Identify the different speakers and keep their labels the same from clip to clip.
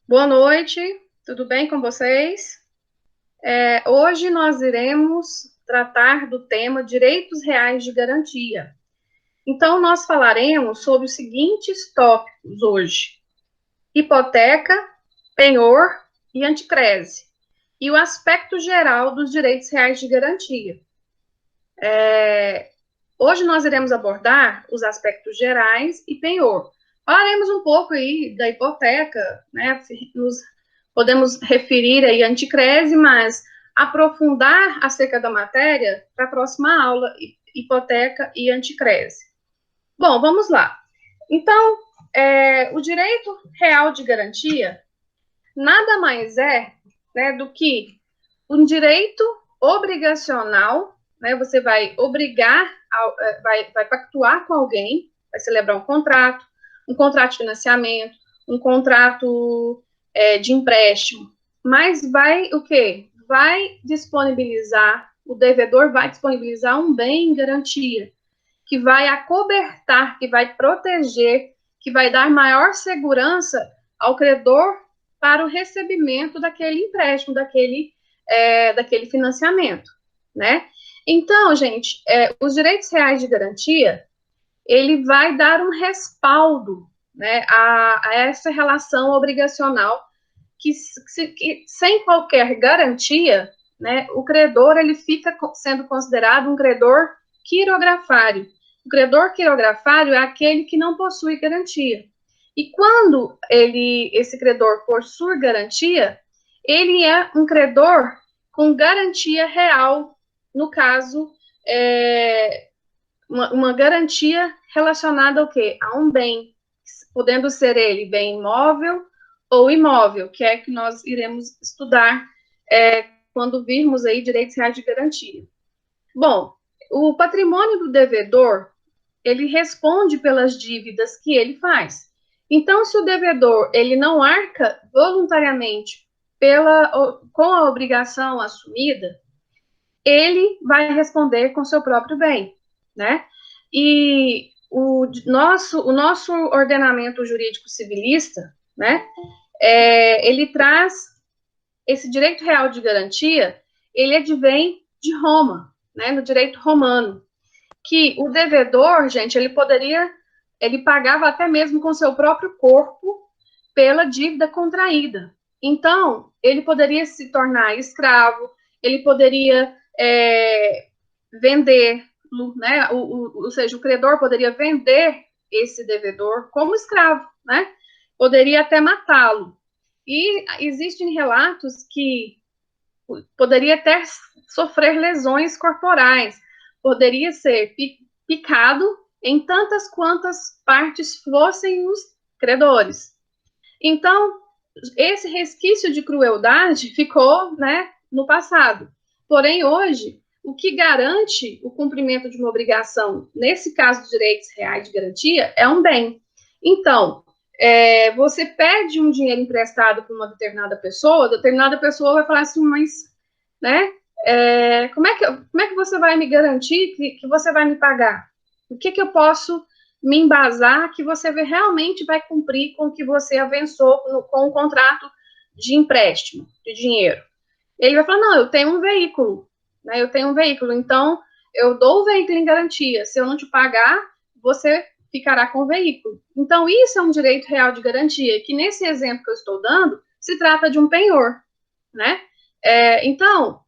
Speaker 1: Boa noite, tudo bem com vocês? Hoje nós iremos tratar do tema direitos reais de garantia. Então, nós falaremos sobre os seguintes tópicos hoje: hipoteca, penhor e anticrese, e o aspecto geral dos direitos reais de garantia. Hoje nós iremos abordar os aspectos gerais e penhor. Falaremos um pouco aí da hipoteca, né? Podemos referir aí a anticrese, mas aprofundar acerca da matéria para a próxima aula, hipoteca e anticrese. Bom, vamos lá. Então, o direito real de garantia nada mais é, né, do que um direito obrigacional, né? Você vai obrigar, vai pactuar com alguém, vai celebrar um contrato de financiamento, um contrato de empréstimo, mas vai o quê? Vai disponibilizar, o devedor vai disponibilizar um bem em garantia, que vai acobertar, que vai proteger, que vai dar maior segurança ao credor para o recebimento daquele empréstimo, daquele financiamento, né? Então, gente, os direitos reais de garantia, ele vai dar um respaldo, né, a essa relação obrigacional que sem qualquer garantia, né, o credor ele fica sendo considerado um credor quirografário. O credor quirografário é aquele que não possui garantia. E quando esse credor possui garantia, ele é um credor com garantia real, no caso, uma garantia relacionada ao quê? A um bem, podendo ser ele bem imóvel ou imóvel, que é que nós iremos estudar quando virmos aí direitos reais de garantia. Bom, o patrimônio do devedor, ele responde pelas dívidas que ele faz. Então, se o devedor ele não arca voluntariamente com a obrigação assumida, ele vai responder com seu próprio bem, né? E o nosso ordenamento jurídico civilista, né? Ele traz esse direito real de garantia, ele advém de Roma, né? No direito romano, que o devedor, gente, ele pagava até mesmo com seu próprio corpo pela dívida contraída. Então, ele poderia se tornar escravo, ele poderia vender, né? Ou seja, o credor poderia vender esse devedor como escravo, né? Poderia até matá-lo. E existem relatos que poderia até sofrer lesões corporais, poderia ser picado em tantas quantas partes fossem os credores. Então, esse resquício de crueldade ficou, né, no passado. Porém, hoje, o que garante o cumprimento de uma obrigação, nesse caso de direitos reais de garantia, é um bem. Então, você pede um dinheiro emprestado para uma determinada pessoa vai falar assim, mas, né, como é que você vai me garantir que você vai me pagar? O que eu posso me embasar que você realmente vai cumprir com o que você avançou com o contrato de empréstimo de dinheiro? Ele vai falar, não, eu tenho um veículo, né? Eu tenho um veículo, então eu dou o veículo em garantia. Se eu não te pagar, você ficará com o veículo. Então, isso é um direito real de garantia, que nesse exemplo que eu estou dando, se trata de um penhor, né? Então,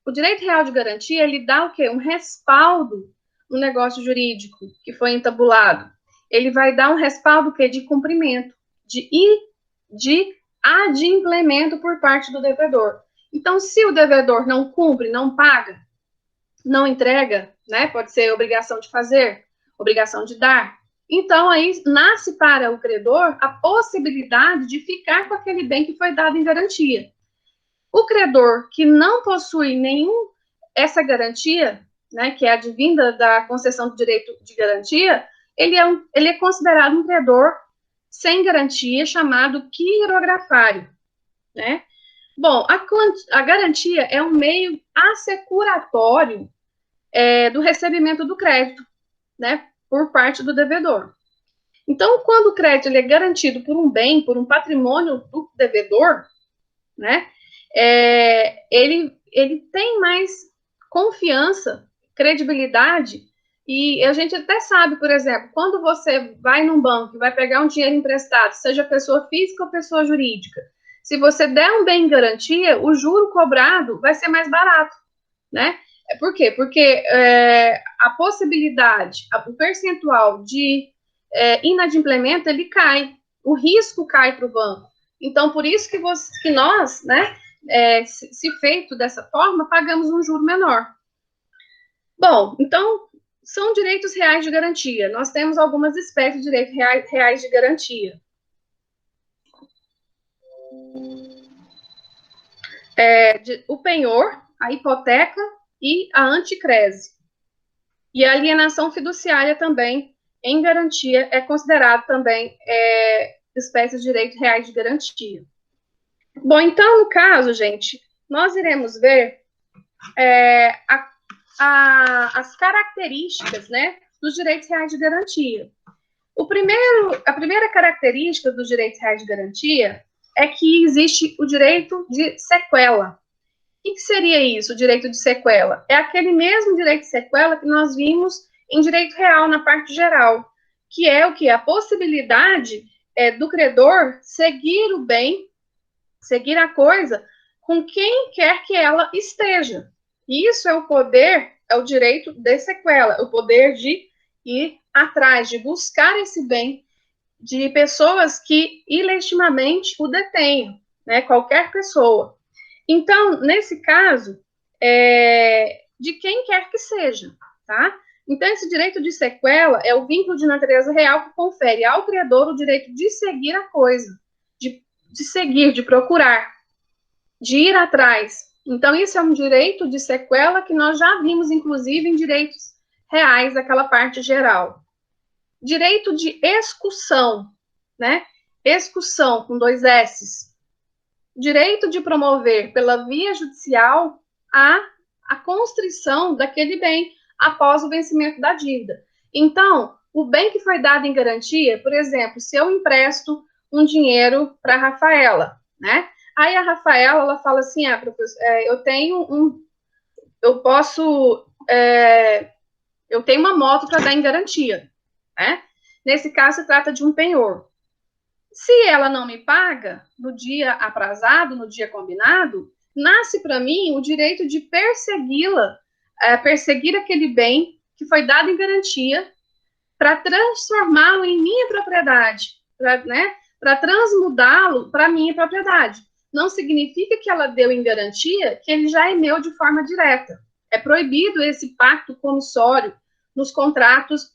Speaker 1: o direito real de garantia, ele dá o quê? Um respaldo no negócio jurídico que foi entabulado. Ele vai dar um respaldo que de cumprimento, de adimplemento por parte do devedor. Então, se o devedor não cumpre, não paga, não entrega, né? Pode ser obrigação de fazer, obrigação de dar. Então, aí nasce para o credor a possibilidade de ficar com aquele bem que foi dado em garantia. O credor que não possui essa garantia, né, que é advinda da concessão do direito de garantia, ele é considerado um credor sem garantia, chamado quirografário, né? Bom, a garantia é um meio assecuratório do recebimento do crédito, né, por parte do devedor. Então, quando o crédito ele é garantido por um bem, por um patrimônio do devedor, né, ele tem mais confiança, credibilidade, e a gente até sabe, por exemplo, quando você vai num banco e vai pegar um dinheiro emprestado, seja pessoa física ou pessoa jurídica, se você der um bem em garantia, o juro cobrado vai ser mais barato, né? Por quê? Porque a possibilidade, o percentual de inadimplemento, ele cai, o risco cai para o banco. Então, por isso que nós, né, se feito dessa forma, pagamos um juro menor. Bom, então, são direitos reais de garantia. Nós temos algumas espécies de direitos reais de garantia. O penhor, a hipoteca e a anticrese. E a alienação fiduciária também, em garantia, é considerado também espécie de direitos reais de garantia. Bom, então, no caso, gente, nós iremos ver as características, né, dos direitos reais de garantia. A primeira característica dos direitos reais de garantia é que existe o direito de sequela. O que seria isso, o direito de sequela? É aquele mesmo direito de sequela que nós vimos em direito real, na parte geral, que é o que? A possibilidade do credor seguir o bem, seguir a coisa, com quem quer que ela esteja. Isso é o poder, é o direito de sequela, o poder de ir atrás, de buscar esse bem de pessoas que ilegitimamente o detenham, né? Qualquer pessoa. Então, nesse caso, de quem quer que seja, tá? Então, esse direito de sequela é o vínculo de natureza real que confere ao credor o direito de seguir a coisa, de seguir, de procurar, de ir atrás. Então, isso é um direito de sequela que nós já vimos, inclusive, em direitos reais, aquela parte geral. Direito de excussão, né? Excussão, com 2 S's. Direito de promover pela via judicial a constrição daquele bem após o vencimento da dívida. Então, o bem que foi dado em garantia, por exemplo, se eu empresto um dinheiro para a Rafaela, né? Aí a Rafaela, ela fala assim, professor, eu tenho uma moto para dar em garantia, né? Nesse caso, se trata de um penhor. Se ela não me paga no dia aprazado, no dia combinado, nasce para mim o direito de persegui-la, perseguir aquele bem que foi dado em garantia para transformá-lo em minha propriedade, para transmudá-lo para minha propriedade. Não significa que ela deu em garantia que ele já é meu de forma direta. É proibido esse pacto comissório nos contratos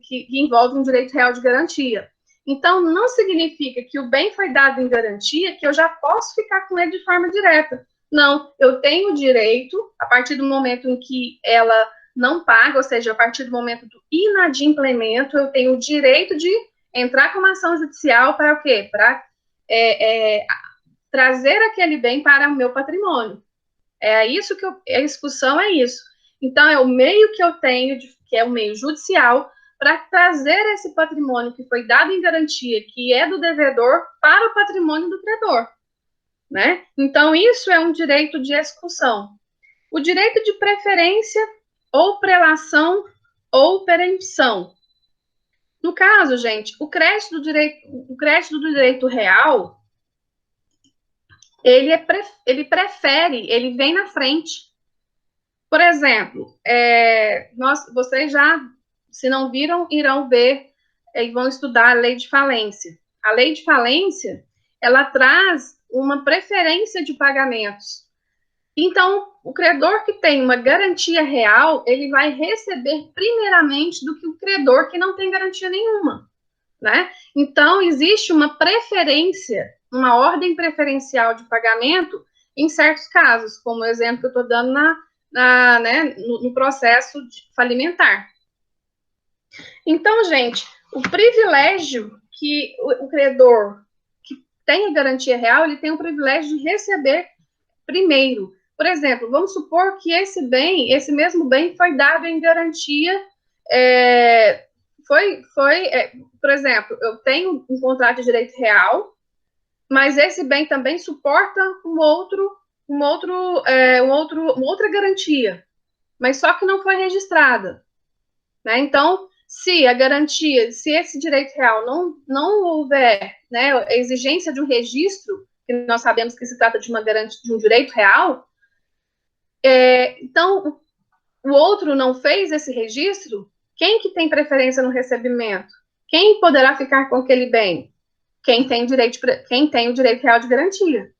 Speaker 1: que envolvem um direito real de garantia. Então, não significa que o bem foi dado em garantia que eu já posso ficar com ele de forma direta. Não, eu tenho o direito, a partir do momento em que ela não paga, ou seja, a partir do momento do inadimplemento, eu tenho o direito de entrar com uma ação judicial para o quê? Para trazer aquele bem para o meu patrimônio. A excussão é isso. Então, é o meio que eu tenho, que é o meio judicial, para trazer esse patrimônio que foi dado em garantia, que é do devedor, para o patrimônio do credor, né? Então, isso é um direito de excussão. O direito de preferência ou prelação ou perempção. No caso, gente, o crédito do direito real, ele prefere, ele vem na frente. Por exemplo, vocês já, se não viram, irão ver e vão estudar a lei de falência. A lei de falência, ela traz uma preferência de pagamentos. Então, o credor que tem uma garantia real, ele vai receber primeiramente do que o credor que não tem garantia nenhuma, né? Então, existe uma preferência, uma ordem preferencial de pagamento em certos casos, como o exemplo que eu estou dando no processo falimentar. Então, gente, o privilégio que o credor que tem a garantia real, ele tem o privilégio de receber primeiro. Por exemplo, vamos supor que esse mesmo bem foi dado em garantia por exemplo, eu tenho um contrato de direito real, mas esse bem também suporta uma outra garantia, mas só que não foi registrada, né? Então, se a garantia, se esse direito real não houver, né, a exigência de um registro, que nós sabemos que se trata de uma garantia de um direito real, então o outro não fez esse registro, quem que tem preferência no recebimento? Quem poderá ficar com aquele bem? Quem tem o direito real de garantia.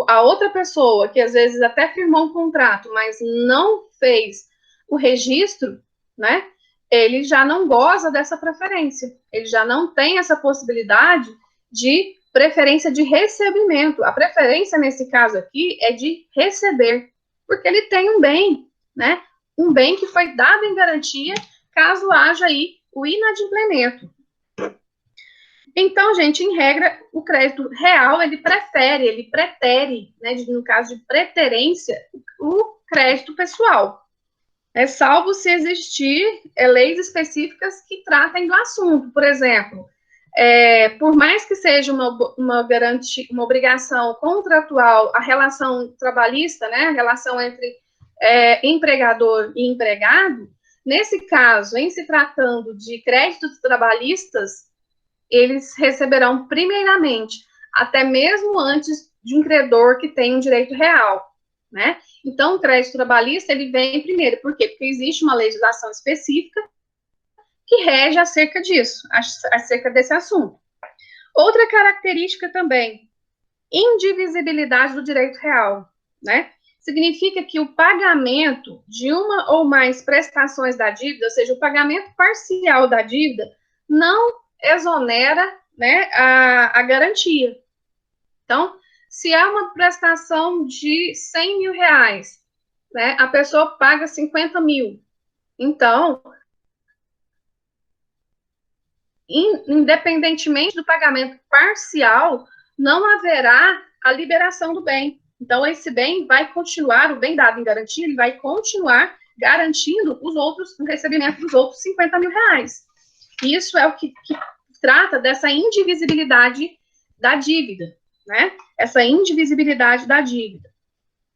Speaker 1: A outra pessoa, que às vezes até firmou um contrato, mas não fez o registro, né? Ele já não goza dessa preferência. Ele já não tem essa possibilidade de preferência de recebimento. A preferência, nesse caso aqui, é de receber, porque ele tem um bem, né? Um bem que foi dado em garantia, caso haja aí o inadimplemento. Então, gente, em regra, o crédito real, ele pretere, né, no caso de preterência, o crédito pessoal. Salvo se existir leis específicas que tratem do assunto. Por exemplo, por mais que seja uma obrigação contratual, a relação trabalhista, né, a relação entre empregador e empregado, nesse caso, em se tratando de créditos trabalhistas, eles receberão primeiramente, até mesmo antes de um credor que tem um direito real, né? Então, o crédito trabalhista, ele vem primeiro. Por quê? Porque existe uma legislação específica que rege acerca disso, acerca desse assunto. Outra característica também, indivisibilidade do direito real, né? Significa que o pagamento de uma ou mais prestações da dívida, ou seja, o pagamento parcial da dívida, não exonera, né, a garantia. Então, se há uma prestação de 100 mil reais, né, a pessoa paga 50 mil. Então, independentemente do pagamento parcial, não haverá a liberação do bem. Então, esse bem vai continuar, o bem dado em garantia, ele vai continuar garantindo o recebimento dos outros 50 mil reais. Isso é o que trata dessa indivisibilidade da dívida, né? Essa indivisibilidade da dívida.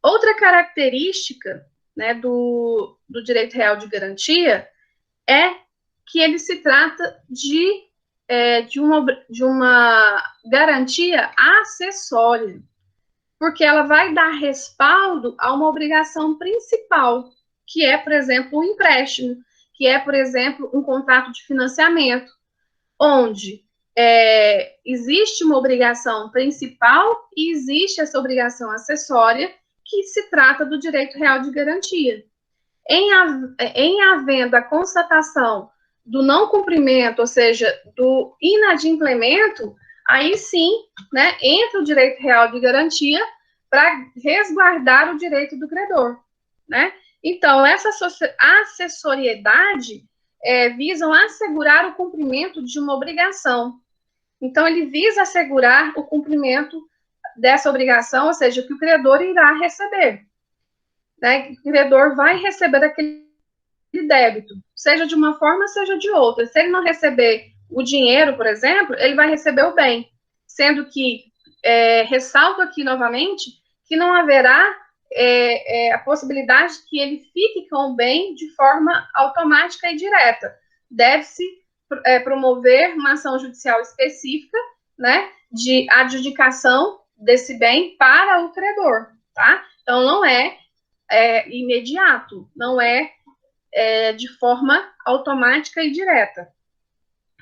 Speaker 1: Outra característica, né, do direito real de garantia é que ele se trata de uma garantia acessória, porque ela vai dar respaldo a uma obrigação principal, que é, por exemplo, um empréstimo, que é, por exemplo, um contrato de financiamento, onde existe uma obrigação principal e existe essa obrigação acessória, que se trata do direito real de garantia. Em havendo a constatação do não cumprimento, ou seja, do inadimplemento, aí sim, né, entra o direito real de garantia para resguardar o direito do credor, né? Então, essa acessoriedade visam assegurar o cumprimento de uma obrigação. Então, ele visa assegurar o cumprimento dessa obrigação, ou seja, que o credor irá receber, né? O credor vai receber aquele débito, seja de uma forma, seja de outra. Se ele não receber o dinheiro, por exemplo, ele vai receber o bem, sendo que, ressalto aqui novamente, que não haverá a possibilidade que ele fique com o bem de forma automática e direta. Deve-se promover uma ação judicial específica, né, de adjudicação desse bem para o credor, tá? Então, não é imediato, não é de forma automática e direta.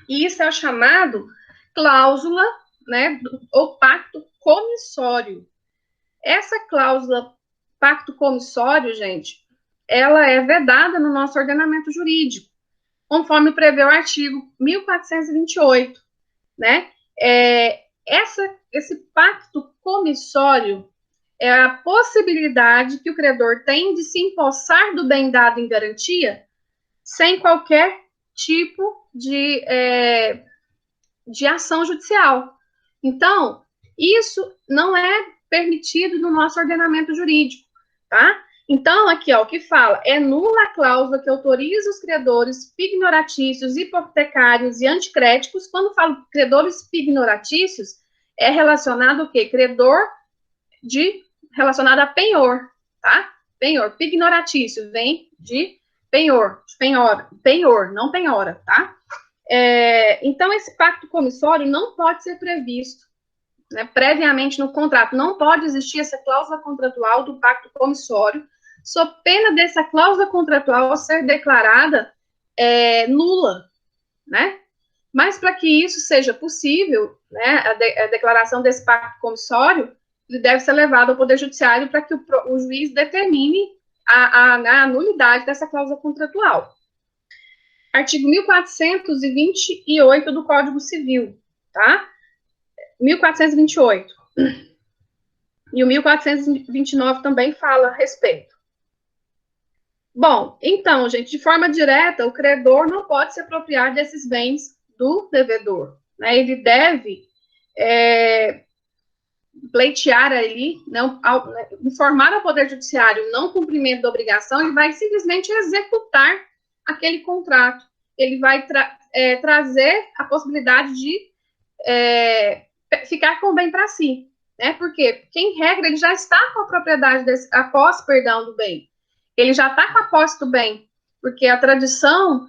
Speaker 1: E isso é o chamado cláusula, né, ou pacto comissório. Essa cláusula pacto comissório, gente, ela é vedada no nosso ordenamento jurídico, conforme prevê o artigo 1428, né? Esse pacto comissório é a possibilidade que o credor tem de se empossar do bem dado em garantia sem qualquer tipo de ação judicial. Então, isso não é permitido no nosso ordenamento jurídico, tá? Então, aqui, ó, o que fala? É nula a cláusula que autoriza os credores pignoratícios, hipotecários e anticréticos. Quando falo credores pignoratícios, é relacionado o quê? Credor relacionado a penhor, tá? Penhor, pignoratício, vem de penhor, não penhora, tá? Então, esse pacto comissório não pode ser previsto, né, previamente no contrato. Não pode existir essa cláusula contratual do pacto comissório, sob pena dessa cláusula contratual ser declarada nula, né? Mas para que isso seja possível, né, a declaração desse pacto comissório, ele deve ser levado ao Poder Judiciário para que o juiz determine a nulidade dessa cláusula contratual. Artigo 1428 do Código Civil, tá? 1428. E o 1429 também fala a respeito. Bom, então, gente, de forma direta, o credor não pode se apropriar desses bens do devedor, né? Ele deve pleitear ali, não, informar ao Poder Judiciário o não cumprimento da obrigação, ele vai simplesmente executar aquele contrato. Ele vai trazer a possibilidade de ficar com o bem para si, né? Porque, porque, em regra, ele já está com a propriedade a posse, perdão, do bem. Ele já está com a posse do bem, porque a tradição,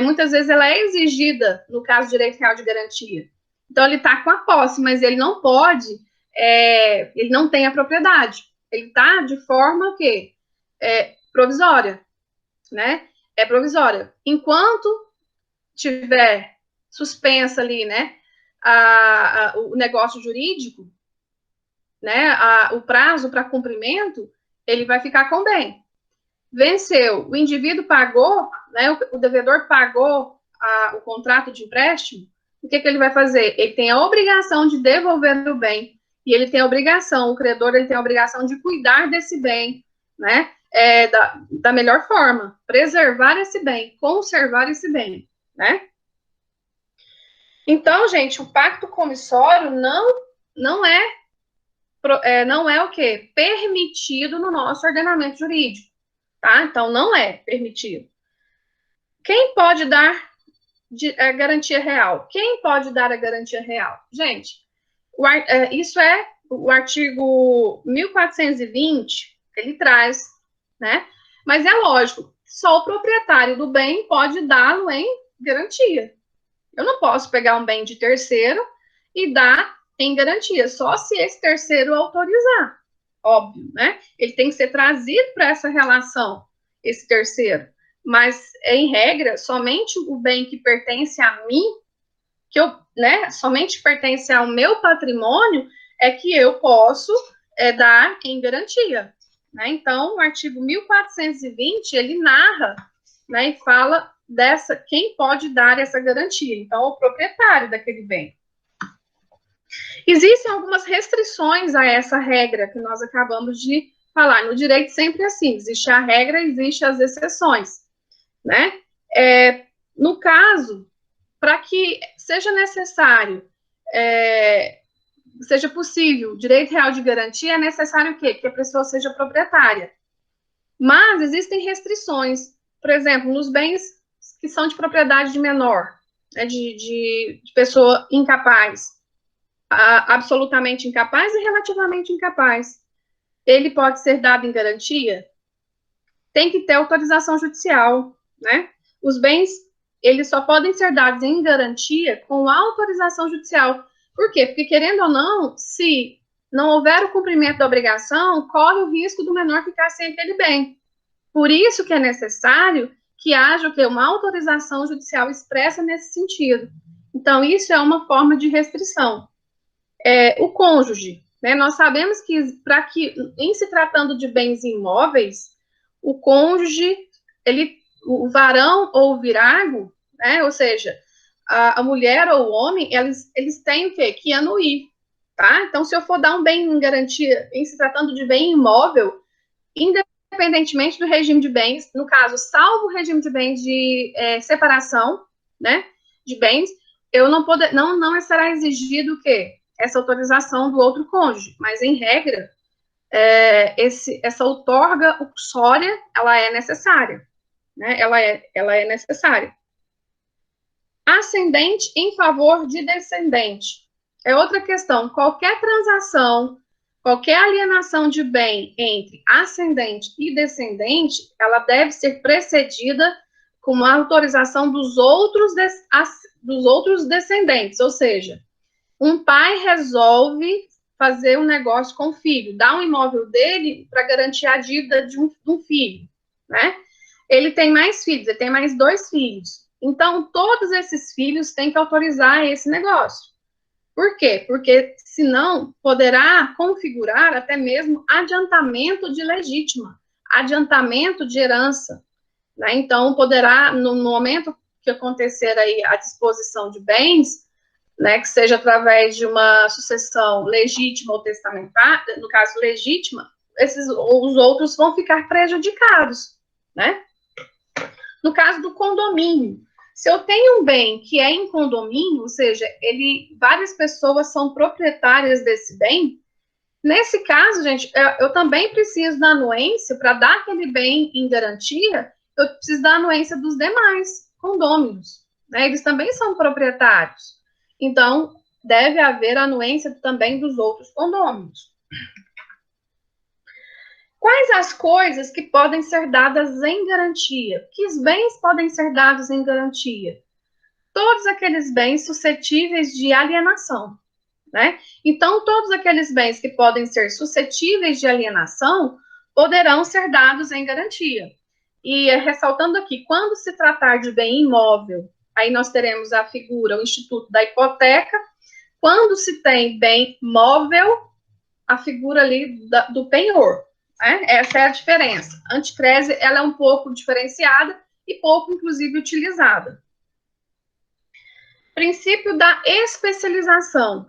Speaker 1: muitas vezes, ela é exigida no caso de direito real de garantia. Então, ele está com a posse, mas ele não pode, ele não tem a propriedade. Ele está de forma o quê? Provisória, né? É provisória. Enquanto tiver suspensa ali, né, o negócio jurídico, né, o prazo para cumprimento, ele vai ficar com o bem. Venceu, o indivíduo pagou, né, o devedor pagou o contrato de empréstimo, o que ele vai fazer? Ele tem a obrigação de devolver o bem, e ele tem a obrigação, o credor, ele tem a obrigação de cuidar desse bem, né, da melhor forma, preservar esse bem, conservar esse bem, né? Então, gente, o pacto comissório não é o quê? Permitido no nosso ordenamento jurídico, tá? Então, não é permitido. Quem pode dar a garantia real? Quem pode dar a garantia real? Gente, isso é o artigo 1420, ele traz, né? Mas é lógico, só o proprietário do bem pode dá-lo em garantia. Eu não posso pegar um bem de terceiro e dar em garantia, só se esse terceiro autorizar, óbvio, né? Ele tem que ser trazido para essa relação, esse terceiro. Mas, em regra, somente o bem que pertence a mim, somente pertence ao meu patrimônio, é que eu posso dar em garantia, né? Então, o artigo 1420, ele narra, né, e fala quem pode dar essa garantia. Então, o proprietário daquele bem. Existem algumas restrições a essa regra que nós acabamos de falar. No direito sempre é assim, existe a regra, existem as exceções, né? No caso, para que seja necessário, seja possível, direito real de garantia, é necessário o quê? Que a pessoa seja proprietária. Mas existem restrições, por exemplo, nos bens que são de propriedade de menor, né, de pessoa incapaz, absolutamente incapaz e relativamente incapaz. Ele pode ser dado em garantia? Tem que ter autorização judicial, né? Os bens, eles só podem ser dados em garantia com autorização judicial. Por quê? Porque, querendo ou não, se não houver o cumprimento da obrigação, corre o risco do menor ficar sem aquele bem. Por isso que é necessário que haja uma autorização judicial expressa nesse sentido. Então, isso é uma forma de restrição. O cônjuge, né? Nós sabemos que, em se tratando de bens imóveis, o cônjuge, o varão ou o virago, né? Ou seja, a mulher ou o homem, eles têm o quê? Que anuir, tá? Então, se eu for dar um bem em garantia, em se tratando de bem imóvel, independentemente do regime de bens, no caso, salvo o regime de bens de separação, né, de bens, não será exigido o quê? Essa autorização do outro cônjuge, mas, em regra, essa outorga uxória, ela é necessária, né? Ela é necessária. Ascendente em favor de descendente. É outra questão. Qualquer transação, qualquer alienação de bem entre ascendente e descendente, ela deve ser precedida com uma autorização dos outros descendentes. Ou seja, um pai resolve fazer um negócio com o filho, dá um imóvel dele para garantir a dívida de um filho, né? Ele tem mais filhos, ele tem mais 2 filhos. Então, todos esses filhos têm que autorizar esse negócio. Por quê? Porque, senão, poderá configurar até mesmo adiantamento de legítima, adiantamento de herança, né? Então, poderá, no momento que acontecer aí a disposição de bens, né, que seja através de uma sucessão legítima ou testamentária, no caso legítima, os outros vão ficar prejudicados, né? No caso do condomínio, se eu tenho um bem que é em condomínio, ou seja, várias pessoas são proprietárias desse bem, nesse caso, gente, eu também preciso da anuência para dar aquele bem em garantia, eu preciso da anuência dos demais condôminos, né? Eles também são proprietários. Então, deve haver anuência também dos outros condôminos. Quais as coisas que podem ser dadas em garantia? Que bens podem ser dados em garantia? Todos aqueles bens suscetíveis de alienação, né? Então, todos aqueles bens que podem ser suscetíveis de alienação poderão ser dados em garantia. E ressaltando aqui, quando se tratar de bem imóvel, aí nós teremos a figura, o instituto da hipoteca. Quando se tem bem móvel, a figura ali do penhor, né? Essa é a diferença. A anticrese, ela é um pouco diferenciada e pouco, inclusive, utilizada. Princípio da especialização.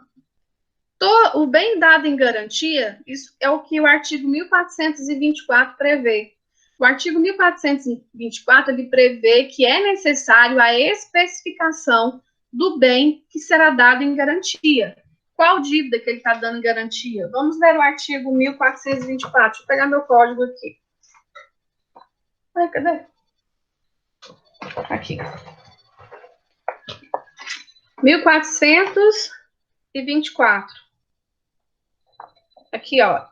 Speaker 1: O bem dado em garantia, isso é o que o artigo 1424 prevê. O artigo 1424, ele prevê que é necessário a especificação do bem que será dado em garantia. Qual dívida que ele está dando em garantia? Vamos ver o artigo 1424. Deixa eu pegar meu código aqui. Ai, cadê? Aqui. 1424. Aqui, ó.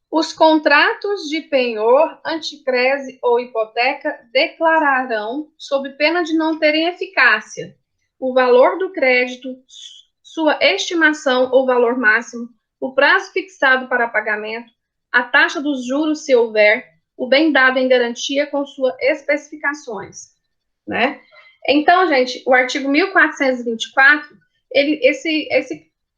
Speaker 1: Os contratos de penhor, anticrese ou hipoteca declararão, sob pena de não terem eficácia, o valor do crédito, sua estimação ou valor máximo, o prazo fixado para pagamento, a taxa dos juros, se houver, o bem dado em garantia com suas especificações, né? Então, gente, o artigo 1424,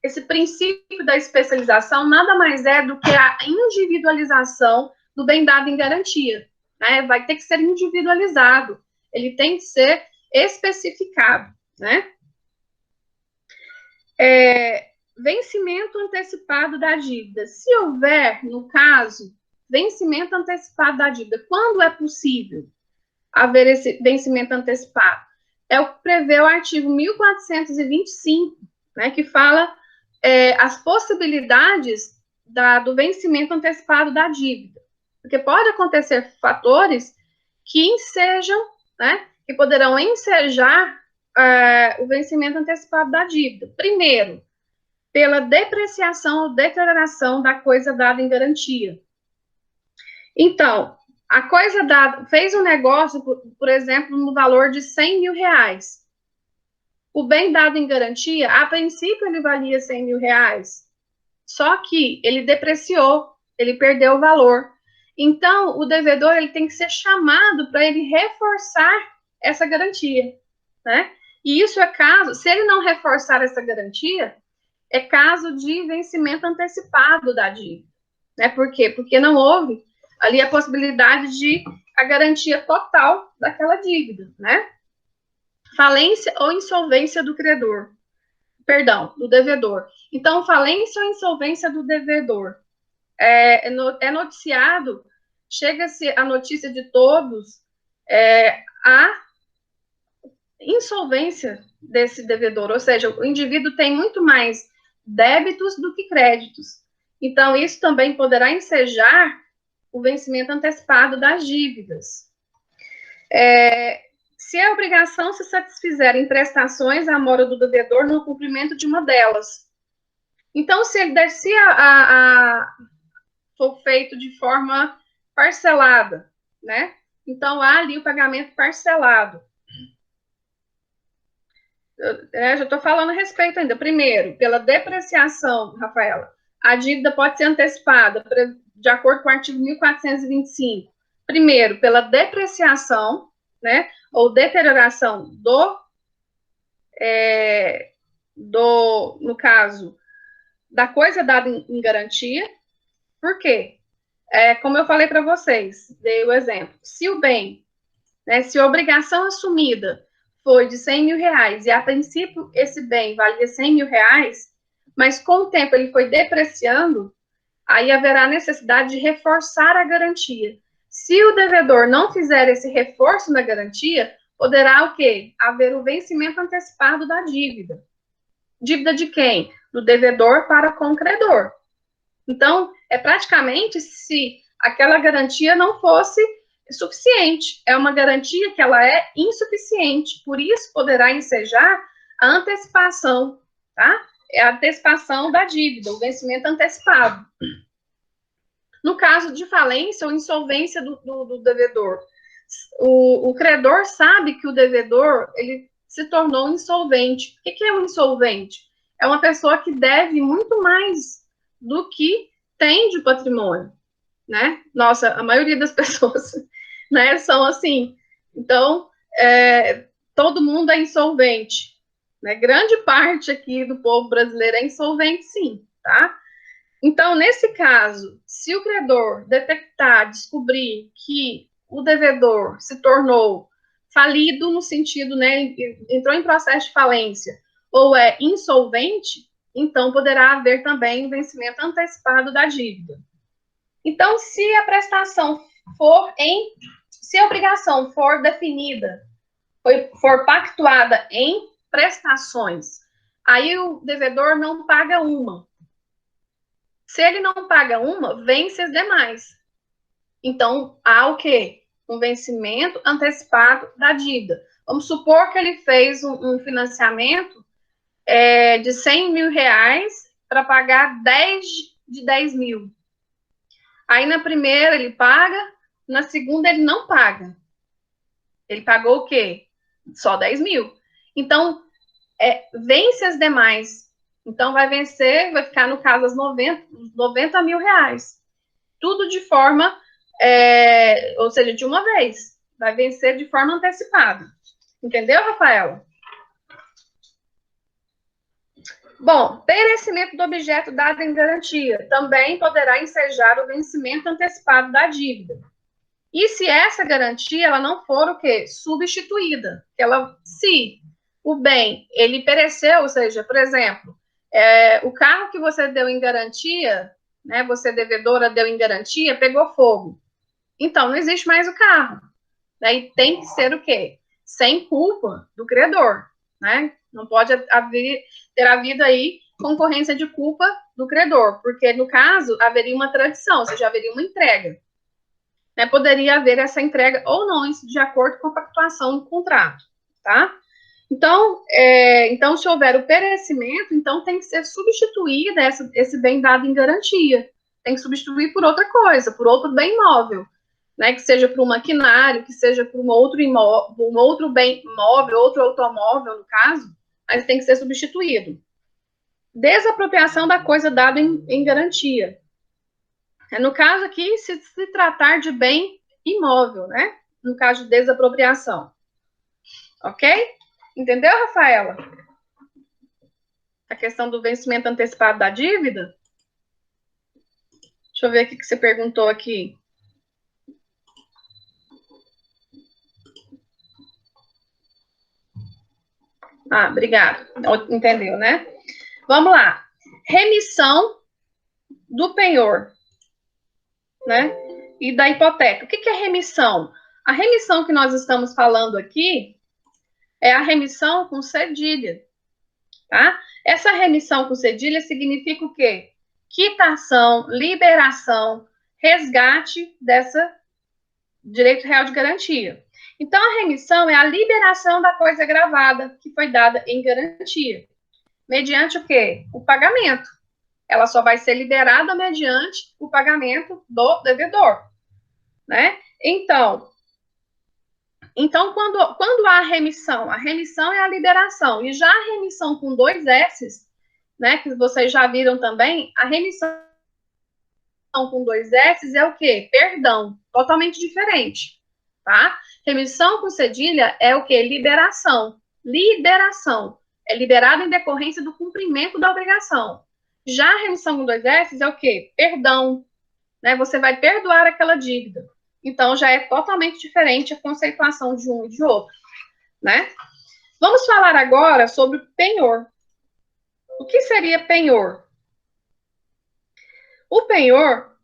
Speaker 1: esse princípio da especialização nada mais é do que a individualização do bem dado em garantia, né? Vai ter que ser individualizado, ele tem que ser especificado, né? Vencimento antecipado da dívida. Se houver, no caso, vencimento antecipado da dívida, quando é possível haver esse vencimento antecipado? É o que prevê o artigo 1425, né, que fala as possibilidades do vencimento antecipado da dívida. Porque pode acontecer fatores que ensejam, né, que poderão ensejar o vencimento antecipado da dívida. Primeiro, pela depreciação ou deterioração da coisa dada em garantia. Então, a coisa dada, fez um negócio, por exemplo, no valor de 100 mil reais. O bem dado em garantia, a princípio ele valia 100 mil reais, só que ele depreciou, ele perdeu o valor. Então, o devedor ele tem que ser chamado para ele reforçar essa garantia, né? E isso é caso, se ele não reforçar essa garantia, é caso de vencimento antecipado da dívida, né? Por quê? Porque não houve ali a possibilidade de a garantia total daquela dívida, né? Falência ou insolvência do credor. Perdão, do devedor. Então, falência ou insolvência do devedor. É noticiado, chega-se a notícia de todos, a insolvência desse devedor, ou seja, o indivíduo tem muito mais débitos do que créditos. Então, isso também poderá ensejar o vencimento antecipado das dívidas. Se a obrigação se satisfizer em prestações à mora do devedor no cumprimento de uma delas. Então, se for feito de forma parcelada, né? Então, há ali o pagamento parcelado. Já estou falando a respeito ainda. Primeiro, pela depreciação, Rafaela, a dívida pode ser antecipada de acordo com o artigo 1425. Primeiro, pela depreciação, né, ou deterioração no caso, da coisa dada em garantia. Por quê? Como eu falei para vocês, dei o exemplo. Se o bem, né, se a obrigação assumida foi de 100 mil reais e a princípio esse bem valia 100 mil reais, mas com o tempo ele foi depreciando, aí haverá necessidade de reforçar a garantia. Se o devedor não fizer esse reforço na garantia, poderá o quê? Haver o vencimento antecipado da dívida. Dívida de quem? Do devedor para com o credor. Então, é praticamente se aquela garantia não fosse suficiente. É uma garantia que ela é insuficiente. Por isso, poderá ensejar a antecipação, tá? É a antecipação da dívida, o vencimento antecipado. No caso de falência ou insolvência do devedor, o credor sabe que o devedor ele se tornou insolvente. O que é um insolvente? É uma pessoa que deve muito mais do que tem de patrimônio, né? Nossa, a maioria das pessoas, né, são assim. Então, todo mundo é insolvente, né? Grande parte aqui do povo brasileiro é insolvente, sim, tá? Então, nesse caso, se o credor detectar, descobrir que o devedor se tornou falido no sentido, né, entrou em processo de falência ou é insolvente, então poderá haver também o vencimento antecipado da dívida. Então, se a prestação se a obrigação for definida, for pactuada em prestações, aí o devedor não paga uma. Se ele não paga uma, vence as demais. Então, há o quê? Um vencimento antecipado da dívida. Vamos supor que ele fez um financiamento de 100 mil reais para pagar 10 de 10 mil. Aí, na primeira, ele paga, na segunda, ele não paga. Ele pagou o quê? Só 10 mil. Então, vence as demais. Então, vai vencer, vai ficar, no caso, as 90 mil reais. Tudo de forma, ou seja, de uma vez. Vai vencer de forma antecipada. Entendeu, Rafaela? Bom, perecimento do objeto dado em garantia também poderá ensejar o vencimento antecipado da dívida. E se essa garantia ela não for o quê? Substituída. Se o bem ele pereceu, ou seja, por exemplo, o carro que você deu em garantia, né, você devedora deu em garantia, pegou fogo. Então, não existe mais o carro. Daí tem que ser o quê? Sem culpa do credor, né? Não pode ter havido aí concorrência de culpa do credor, porque, no caso, haveria uma tradição, ou seja, haveria uma entrega. Né? Poderia haver essa entrega ou não, isso de acordo com a pactuação do contrato, tá? Então, se houver o perecimento, então tem que ser substituída esse bem dado em garantia. Tem que substituir por outra coisa, por outro bem imóvel, né? Que seja por um maquinário, que seja por um outro imóvel, um outro bem imóvel, outro automóvel, no caso, mas tem que ser substituído. Desapropriação da coisa dada em garantia. No caso aqui, se tratar de bem imóvel, né? No caso de desapropriação. Ok? Entendeu, Rafaela? A questão do vencimento antecipado da dívida? Deixa eu ver o que você perguntou aqui. Obrigado. Entendeu, né? Vamos lá. Remissão do penhor, né? E da hipoteca. O que é remissão? A remissão que nós estamos falando aqui é a remissão com cedilha, tá? Essa remissão com cedilha significa o quê? quitação, liberação, resgate dessa direito real de garantia. Então, a remissão é a liberação da coisa gravada que foi dada em garantia. Mediante o quê? O pagamento. Ela só vai ser liberada mediante o pagamento do devedor, né? Então quando há remissão, a remissão é a liberação. E já a remissão com 2 S's, né, que vocês já viram também, a remissão com 2 S's é o quê? Perdão, totalmente diferente, tá? Remissão com cedilha é o quê? Liberação. Liberação. É liberado em decorrência do cumprimento da obrigação. Já a remissão com 2 S's é o quê? Perdão. Né? Você vai perdoar aquela dívida. Então, já é totalmente diferente a conceituação de um e de outro, né? Vamos falar agora sobre penhor. O que seria penhor? O penhor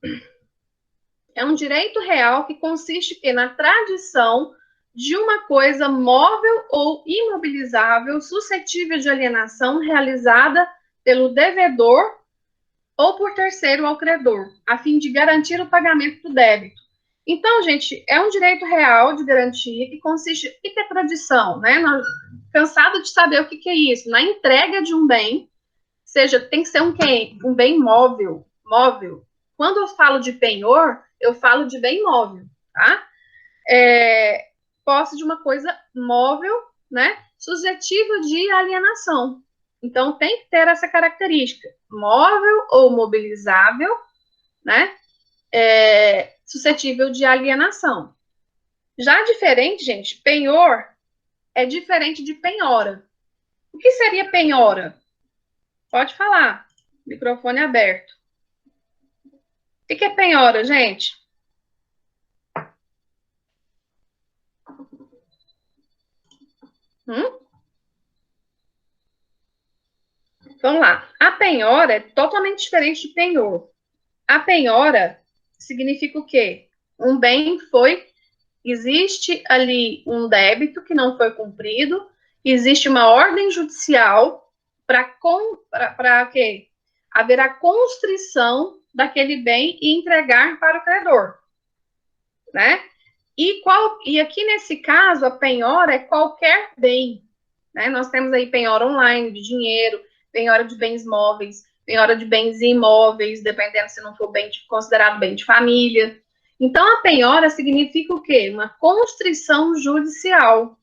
Speaker 1: é um direito real que consiste na tradição de uma coisa móvel ou imobilizável suscetível de alienação realizada pelo devedor ou por terceiro ao credor, a fim de garantir o pagamento do débito. Então, gente, é um direito real de garantia que consiste... O que é tradição, né? Cansado de saber o que é isso. Na entrega de um bem, seja, tem que ser um bem móvel. Quando eu falo de penhor, eu falo de bem móvel, tá? Posse de uma coisa móvel, né? Suscetível de alienação. Então, tem que ter essa característica. Móvel ou mobilizável, né? Suscetível de alienação. Já diferente, gente, penhor é diferente de penhora. O que seria penhora? Pode falar. Microfone aberto. O que é penhora, gente? Vamos lá. A penhora é totalmente diferente de penhor. A penhora significa o quê? Um bem foi... Existe ali um débito que não foi cumprido, existe uma ordem judicial para quê? Haver a constrição daquele bem e entregar para o credor, né? E aqui nesse caso, a penhora é qualquer bem, né? Nós temos aí penhora online de dinheiro, penhora de bens móveis, penhora de bens imóveis, dependendo se não for considerado bem de família. Então, a penhora significa o quê? Uma constrição judicial,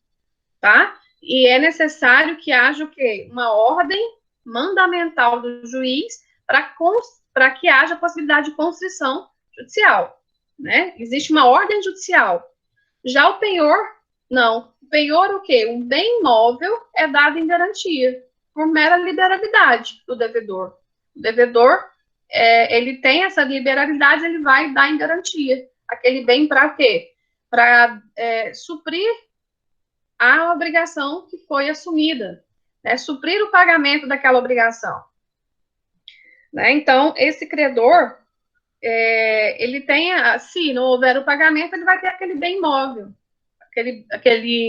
Speaker 1: tá? E é necessário que haja o quê? Uma ordem mandamental do juiz para que haja possibilidade de constrição judicial, né? Existe uma ordem judicial. Já o penhor, não. O penhor, o quê? Um bem imóvel é dado em garantia, por mera liberalidade do devedor. O devedor, ele tem essa liberalidade, ele vai dar em garantia aquele bem para quê? Para suprir a obrigação que foi assumida, né? Suprir o pagamento daquela obrigação. Né? Então, esse credor, ele tem, se não houver o pagamento, ele vai ter aquele bem imóvel,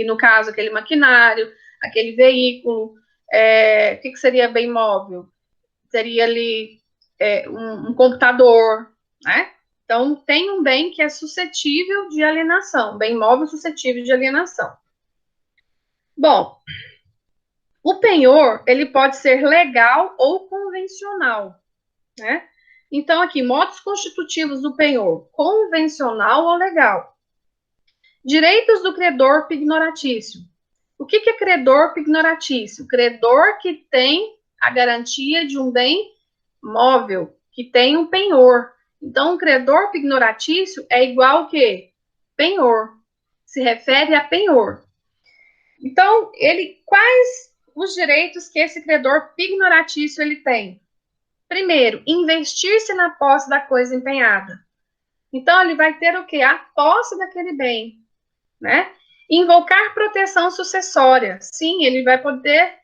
Speaker 1: no caso, aquele maquinário, aquele veículo. O que seria bem imóvel? Seria ali um computador, né? Então, tem um bem que é suscetível de alienação, bem imóvel suscetível de alienação. Bom, o penhor, ele pode ser legal ou convencional, né? Então, aqui, modos constitutivos do penhor, convencional ou legal. Direitos do credor pignoratício. O que é credor pignoratício? Credor que tem a garantia de um bem móvel, que tem um penhor. Então, um credor pignoratício é igual ao quê? Penhor. Se refere a penhor. Então, quais os direitos que esse credor pignoratício ele tem? Primeiro, investir-se na posse da coisa empenhada. Então, ele vai ter o quê? A posse daquele bem, né? Invocar proteção sucessória. Sim, ele vai poder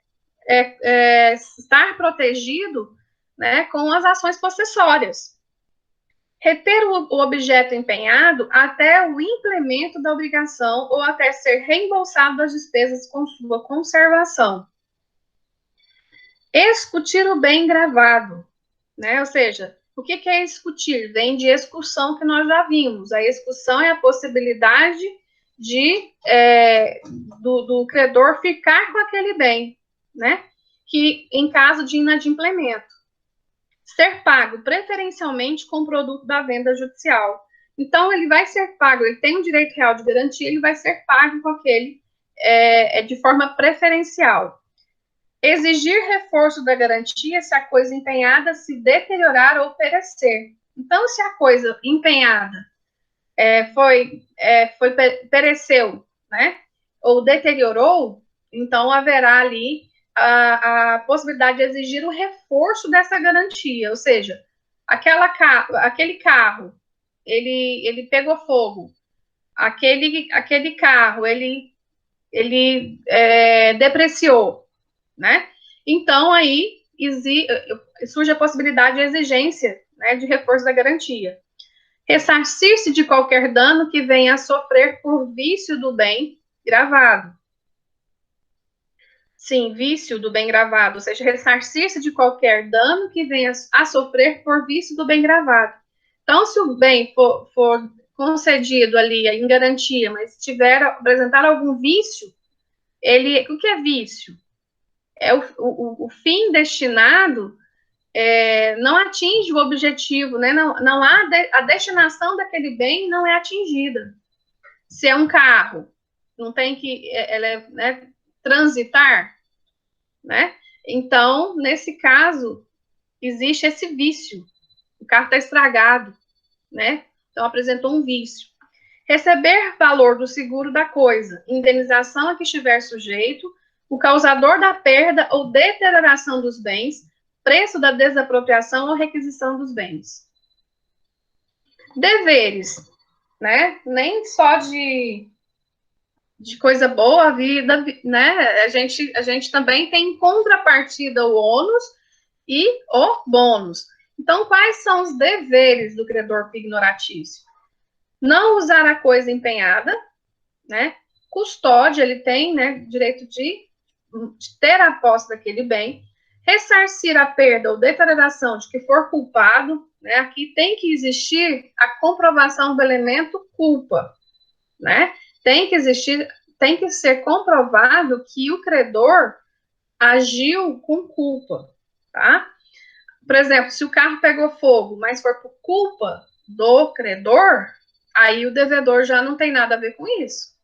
Speaker 1: estar protegido, né, com as ações possessórias. Reter o objeto empenhado até o implemento da obrigação ou até ser reembolsado das despesas com sua conservação. Escutir o bem gravado, né? Ou seja, O que é excutir? Vem de excursão, que nós já vimos. A excursão é a possibilidade do credor ficar com aquele bem, né? Que em caso de inadimplemento, ser pago preferencialmente com o produto da venda judicial. Então, ele vai ser pago, ele tem um direito real de garantia, ele vai ser pago com aquele de forma preferencial. Exigir reforço da garantia se a coisa empenhada se deteriorar ou perecer. Então, se a coisa empenhada pereceu, né, ou deteriorou, então haverá ali a possibilidade de exigir o reforço dessa garantia, ou seja, aquele carro, ele pegou fogo, aquele carro, ele depreciou, né? Então, aí surge a possibilidade de exigência, né, de reforço da garantia. Ressarcir-se de qualquer dano que venha a sofrer por vício do bem gravado. Sim, vício do bem gravado, ou seja, ressarcir-se de qualquer dano que venha a sofrer por vício do bem gravado. Então, se o bem for concedido ali em garantia, mas apresentar algum vício, o que é vício? É o fim destinado não atinge o objetivo, né? Não há a destinação daquele bem não é atingida. Se é um carro, não tem que transitar, né? Então, nesse caso, existe esse vício. O carro está estragado, né? Então, apresentou um vício. Receber valor do seguro da coisa, indenização a que estiver sujeito, o causador da perda ou deterioração dos bens, preço da desapropriação ou requisição dos bens. Deveres, né? Nem só de coisa boa a vida, né? A gente também tem em contrapartida o ônus e o bônus. Então, quais são os deveres do credor pignoratício? Não usar a coisa empenhada, né? Custódia, ele tem, né, direito de ter a posse daquele bem, ressarcir a perda ou deterioração de que for culpado, né? Aqui tem que existir a comprovação do elemento culpa, né? Tem que ser comprovado que o credor agiu com culpa, tá? Por exemplo, se o carro pegou fogo, mas for por culpa do credor, aí o devedor já não tem nada a ver com isso,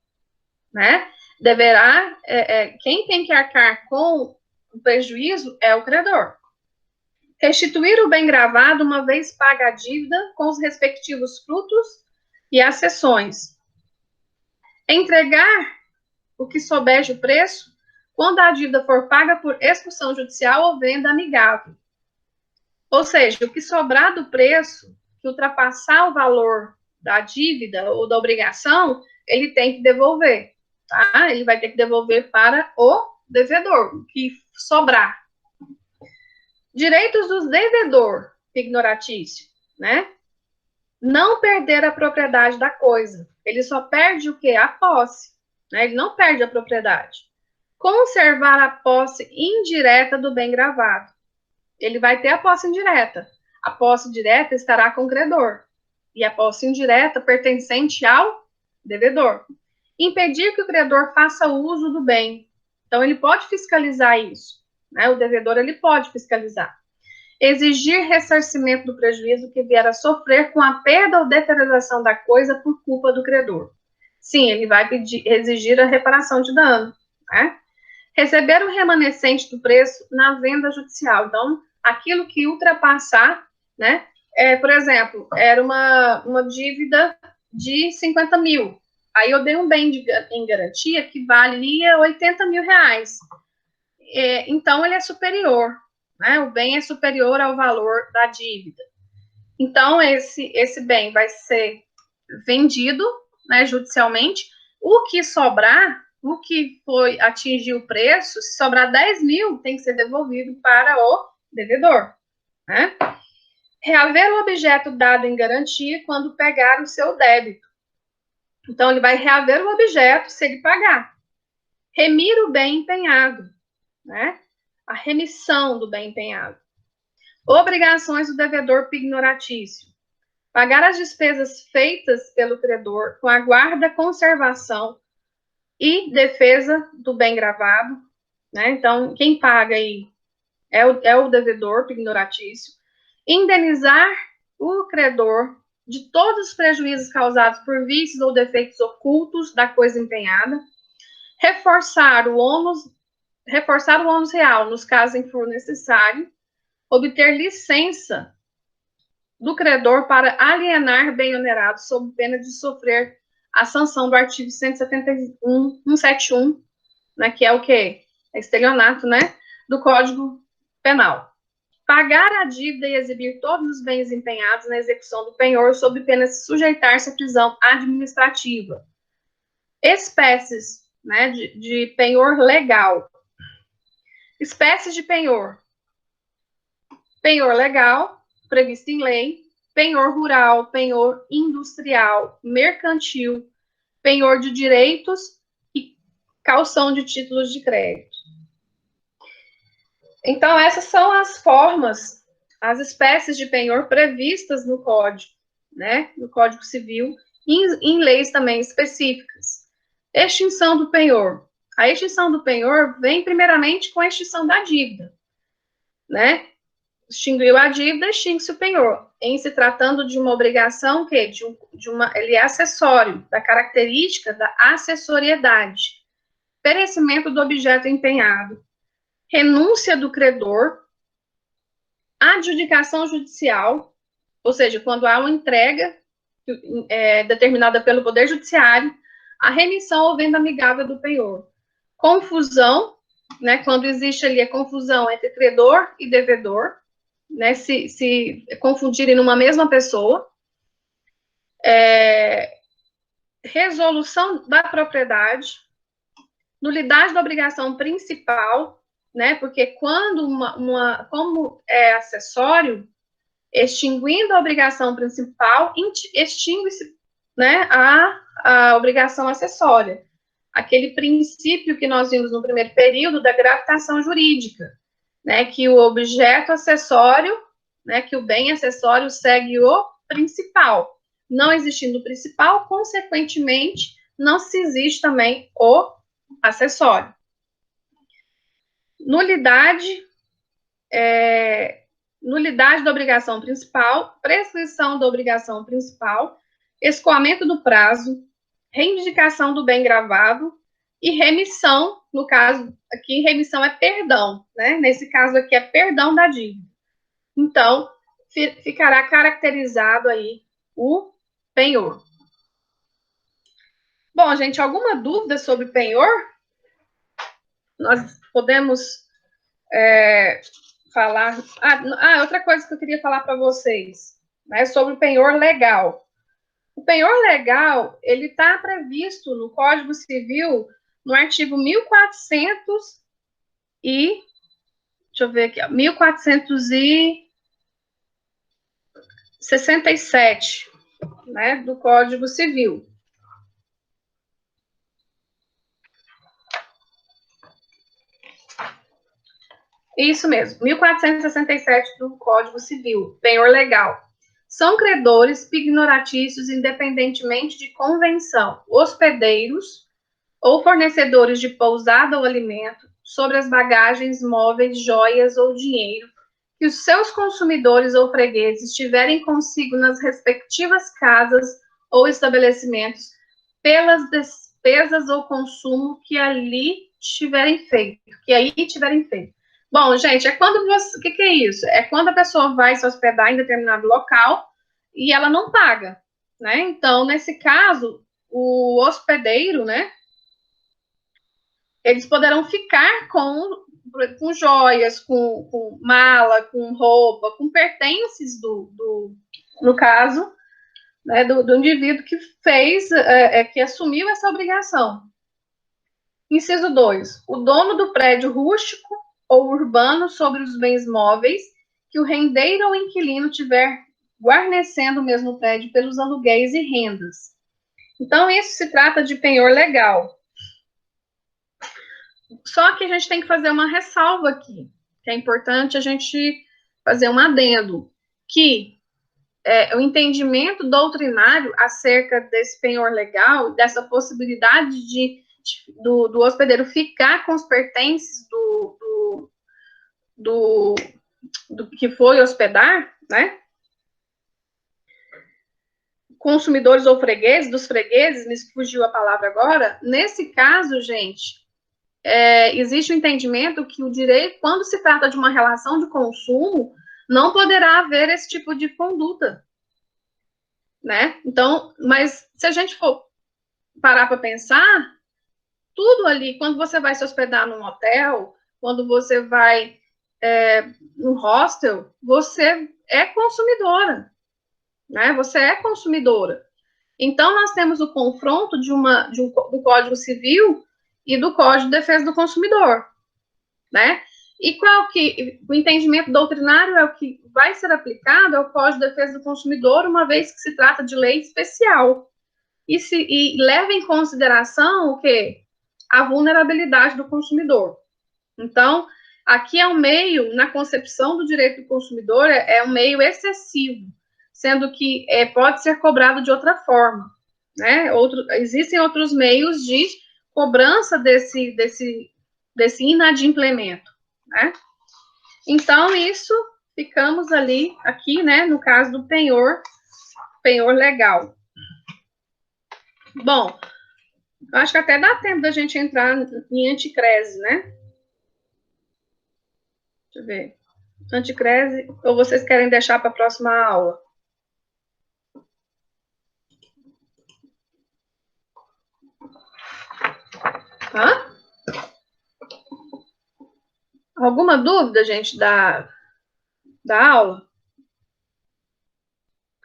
Speaker 1: né? Deverá, quem tem que arcar com o prejuízo é o credor. Restituir o bem gravado uma vez paga a dívida com os respectivos frutos e as cessões. Entregar o que souber o preço quando a dívida for paga por expulsão judicial ou venda amigável. Ou seja, o que sobrar do preço, que ultrapassar o valor da dívida ou da obrigação, ele tem que devolver, tá? Ele vai ter que devolver para o devedor, o que sobrar. Direitos do devedor pignoratício, né? Não perder a propriedade da coisa. Ele só perde o quê? A posse, né? Ele não perde a propriedade. Conservar a posse indireta do bem gravado. Ele vai ter a posse indireta. A posse direta estará com o credor. E a posse indireta pertencente ao devedor. Impedir que o credor faça uso do bem. Então, ele pode fiscalizar isso, né? O devedor, ele pode fiscalizar. Exigir ressarcimento do prejuízo que vier a sofrer com a perda ou deterioração da coisa por culpa do credor. Sim, ele vai exigir a reparação de dano, né? Receber o remanescente do preço na venda judicial. Então, aquilo que ultrapassar, né? Por exemplo, era uma dívida de 50 mil. Aí eu dei um bem em garantia que valia 80 mil reais. Então, ele é superior, né? O bem é superior ao valor da dívida. Então, esse bem vai ser vendido, né, judicialmente. O que sobrar, o que foi atingir o preço, se sobrar 10 mil, tem que ser devolvido para o devedor, né? Reaver o objeto dado em garantia quando pegar o seu débito. Então, ele vai reaver o objeto se ele pagar. Remir o bem empenhado, né? A remissão do bem empenhado. Obrigações do devedor pignoratício. Pagar as despesas feitas pelo credor com a guarda, conservação e defesa do bem gravado, né? Então, quem paga aí é o devedor pignoratício. Indenizar o credor de todos os prejuízos causados por vícios ou defeitos ocultos da coisa empenhada. Reforçar o ônus real nos casos em que for necessário. Obter licença do credor para alienar bem onerado sob pena de sofrer a sanção do artigo 171, né, que é o quê? É estelionato, né, do Código Penal. Pagar a dívida e exibir todos os bens empenhados na execução do penhor sob pena de sujeitar-se à prisão administrativa. Espécies, né, de penhor legal. Espécies de penhor. Penhor legal, previsto em lei, penhor rural, penhor industrial, mercantil, penhor de direitos e caução de títulos de crédito. Então, essas são as formas, as espécies de penhor previstas no Código, né? No Código Civil, em leis também específicas. Extinção do penhor. A extinção do penhor vem primeiramente com a extinção da dívida, né? Extinguiu a dívida, extingue-se o penhor. Em se tratando de uma obrigação que ele é acessório, da característica da acessoriedade. Perecimento do objeto empenhado. Renúncia do credor. Adjudicação judicial, ou seja, quando há uma entrega determinada pelo Poder Judiciário, a remissão ou venda amigável do penhor. Confusão, né, quando existe ali a confusão entre credor e devedor, né, se confundirem numa mesma pessoa. Resolução da propriedade, nulidade da obrigação principal, né, porque quando como é acessório, extinguindo a obrigação principal, extingue-se, né, a obrigação acessória. Aquele princípio que nós vimos no primeiro período da gravitação jurídica, né, que o objeto acessório, né, que o bem acessório segue o principal. Não existindo o principal, consequentemente, não se existe também o acessório. Nulidade da obrigação principal, prescrição da obrigação principal, escoamento do prazo, reivindicação do bem gravado e remissão, no caso aqui, remissão é perdão, né? Nesse caso aqui é perdão da dívida. Então, ficará caracterizado aí o penhor. Bom, gente, alguma dúvida sobre penhor? Nós podemos falar... outra coisa que eu queria falar para vocês, né, sobre o penhor legal. O penhor legal, ele está previsto no Código Civil, no artigo 1467, né, do Código Civil. Isso mesmo, 1467 do Código Civil, penhor legal. São credores pignoratícios, independentemente de convenção, hospedeiros ou fornecedores de pousada ou alimento, sobre as bagagens, móveis, joias ou dinheiro, que os seus consumidores ou fregueses tiverem consigo nas respectivas casas ou estabelecimentos, pelas despesas ou consumo que aí tiverem feito. Bom, gente, o que é isso? É quando a pessoa vai se hospedar em determinado local e ela não paga, né? Então, nesse caso, o hospedeiro, né, eles poderão ficar com joias, com mala, com roupa, com pertences no caso, né, do indivíduo que fez, que assumiu essa obrigação. Inciso 2. O dono do prédio rústico ou urbano sobre os bens móveis que o rendeiro ou inquilino tiver guarnecendo o mesmo prédio pelos aluguéis e rendas. Então, isso se trata de penhor legal. Só que a gente tem que fazer uma ressalva aqui, que é importante a gente fazer um adendo, que o entendimento doutrinário acerca desse penhor legal, dessa possibilidade do hospedeiro ficar com os pertences do que foi hospedar, né? Consumidores ou fregueses, dos fregueses, me fugiu a palavra agora. Nesse caso, gente, existe o entendimento que o direito, quando se trata de uma relação de consumo, não poderá haver esse tipo de conduta, né? Então, mas se a gente for parar para pensar, tudo ali, quando você vai se hospedar num hotel, quando você vai no hostel, você é consumidora, né? Você é consumidora. Então, nós temos o confronto do Código Civil e do Código de Defesa do Consumidor, né? E qual que o entendimento doutrinário é o que vai ser aplicado ao Código de Defesa do Consumidor, uma vez que se trata de lei especial. E leva em consideração o quê? A vulnerabilidade do consumidor. Então, aqui é um meio, na concepção do direito do consumidor, é um meio excessivo, sendo que pode ser cobrado de outra forma, né? Existem outros meios de cobrança desse inadimplemento, né? Então, isso, ficamos aqui, né, no caso do penhor legal. Bom, acho que até dá tempo da gente entrar em anticrese, né? Deixa eu ver. Anticrese, ou vocês querem deixar para a próxima aula? Hã? Alguma dúvida, gente, da aula?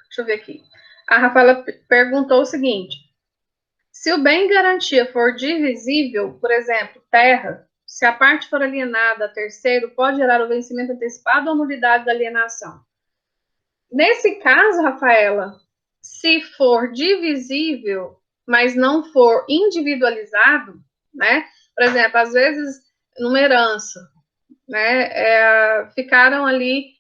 Speaker 1: Deixa eu ver aqui. A Rafaela perguntou o seguinte: se o bem em garantia for divisível, por exemplo, terra, se a parte for alienada a terceiro, pode gerar o vencimento antecipado ou nulidade da alienação? Nesse caso, Rafaela, se for divisível, mas não for individualizado, né? Por exemplo, às vezes, numa herança, né? Ficaram ali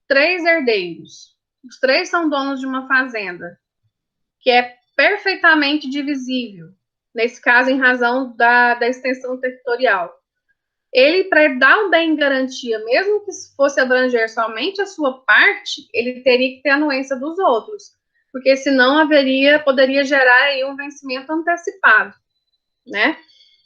Speaker 1: 3 herdeiros. Os 3 são donos de uma fazenda, que é perfeitamente divisível, nesse caso, em razão da extensão territorial. Ele, para dar um bem em garantia, mesmo que fosse abranger somente a sua parte, ele teria que ter a anuência dos outros, porque senão poderia gerar aí um vencimento antecipado, né?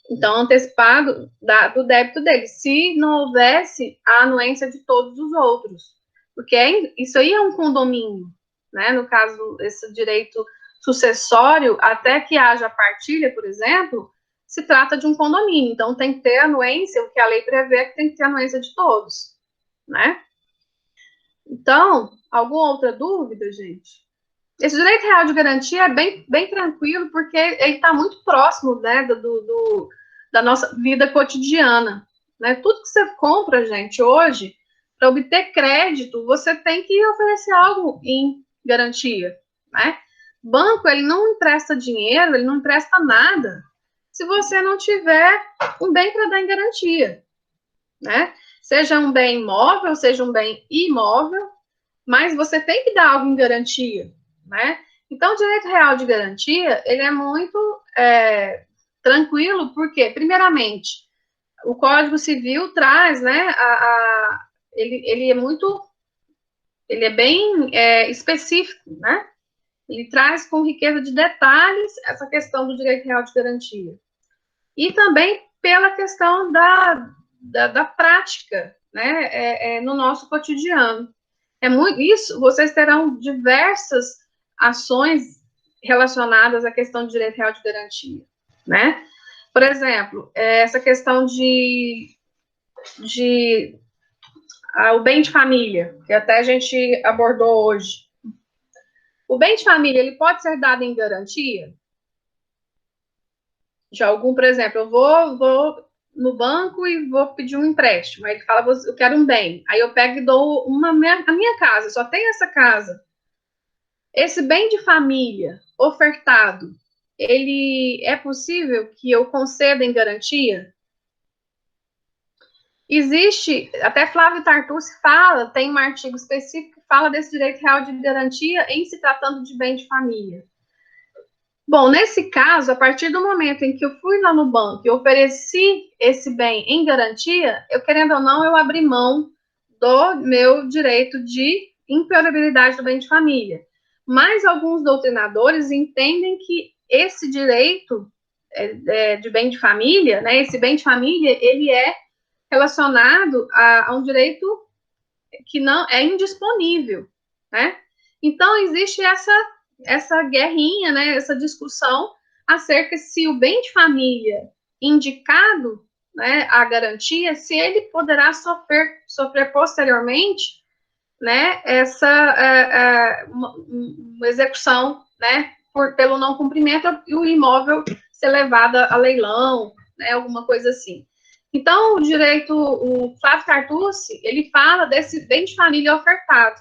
Speaker 1: Então, antecipado do débito dele, se não houvesse a anuência de todos os outros, porque isso aí é um condomínio, né? No caso, esse direito sucessório, até que haja partilha, por exemplo, se trata de um condomínio, então tem que ter anuência, o que a lei prevê é que tem que ter anuência de todos, né? Então, alguma outra dúvida, gente? Esse direito real de garantia é bem tranquilo, porque ele está muito próximo, né, da nossa vida cotidiana, né? Tudo que você compra, gente, hoje, para obter crédito, você tem que oferecer algo em garantia, né? Banco, ele não empresta dinheiro, ele não empresta nada, se você não tiver um bem para dar em garantia, né? Seja um bem imóvel, seja um bem imóvel, mas você tem que dar algo em garantia, né? Então, o direito real de garantia, ele é muito tranquilo, porque, primeiramente, o Código Civil traz, né, ele é bem específico, né? Ele traz com riqueza de detalhes essa questão do direito real de garantia. E também pela questão da prática, né, no nosso cotidiano. Isso, vocês terão diversas ações relacionadas à questão do direito real de garantia, né? Por exemplo, essa questão o bem de família, que até a gente abordou hoje. O bem de família, ele pode ser dado em garantia? Por exemplo, eu vou no banco e vou pedir um empréstimo. Aí ele fala, eu quero um bem. Aí eu pego e dou a minha casa, só tem essa casa. Esse bem de família ofertado, ele é possível que eu conceda em garantia? Existe, até Flávio Tartucci fala, tem um artigo específico que fala desse direito real de garantia em se tratando de bem de família. Bom, nesse caso, a partir do momento em que eu fui lá no banco e ofereci esse bem em garantia, eu, querendo ou não, eu abri mão do meu direito de impenhorabilidade do bem de família. Mas alguns doutrinadores entendem que esse direito de bem de família, né, esse bem de família, ele é relacionado a um direito que não é indisponível, né? Então, existe essa guerrinha, né, essa discussão acerca se o bem de família indicado, né, a garantia, se ele poderá sofrer posteriormente, né, uma execução, né, pelo não cumprimento e o imóvel ser levado a leilão, né, alguma coisa assim. Então, o Flávio Tartucci, ele fala desse bem de família ofertado,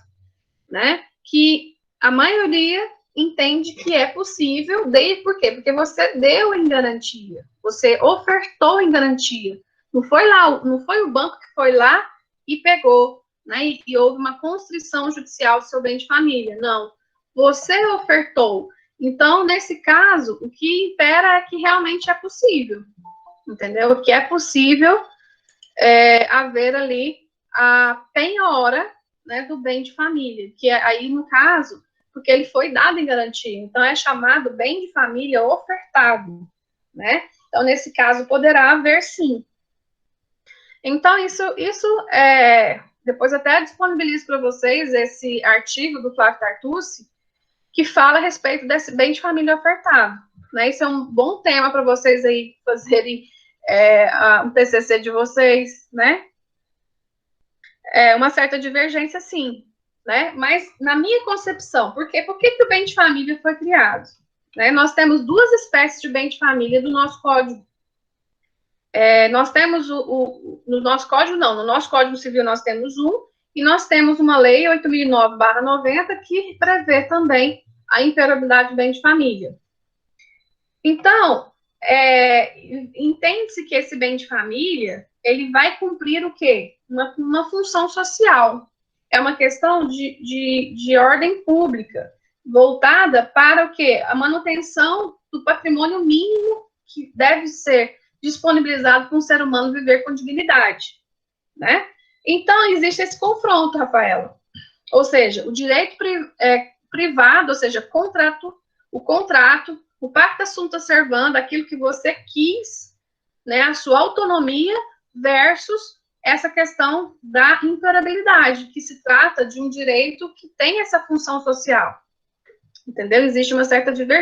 Speaker 1: né, que a maioria entende que é possível, por quê? Porque você deu em garantia, você ofertou em garantia. Não foi o banco que foi lá e pegou, né? E houve uma constrição judicial do seu bem de família. Não. Você ofertou. Então, nesse caso, o que impera é que realmente é possível. Entendeu? Que é possível haver ali a penhora, né, do bem de família, que é aí, no caso, porque ele foi dado em garantia. Então, é chamado bem de família ofertado, né? Então, nesse caso, poderá haver sim. Então, depois até disponibilizo para vocês esse artigo do Flávio Tartucci, que fala a respeito desse bem de família ofertado, né? Isso é um bom tema para vocês aí fazerem um TCC de vocês, né? Uma certa divergência, sim, né? Mas na minha concepção, por que o bem de família foi criado? Né? Nós temos duas espécies de bem de família do nosso código. Nós temos no nosso código, não, no nosso Código Civil nós temos e nós temos uma lei 8.009/90 que prevê também a impenhorabilidade do bem de família. Então, entende-se que esse bem de família, ele vai cumprir o quê? Uma função social. É uma questão de ordem pública, voltada para o quê? A manutenção do patrimônio mínimo que deve ser disponibilizado para um ser humano viver com dignidade, né? Então, existe esse confronto, Rafaela. Ou seja, o direito privado, ou seja, o contrato, o pacta sunt servanda, aquilo que você quis, né, a sua autonomia versus essa questão da impenhorabilidade, que se trata de um direito que tem essa função social. Entendeu? Existe uma certa divergência.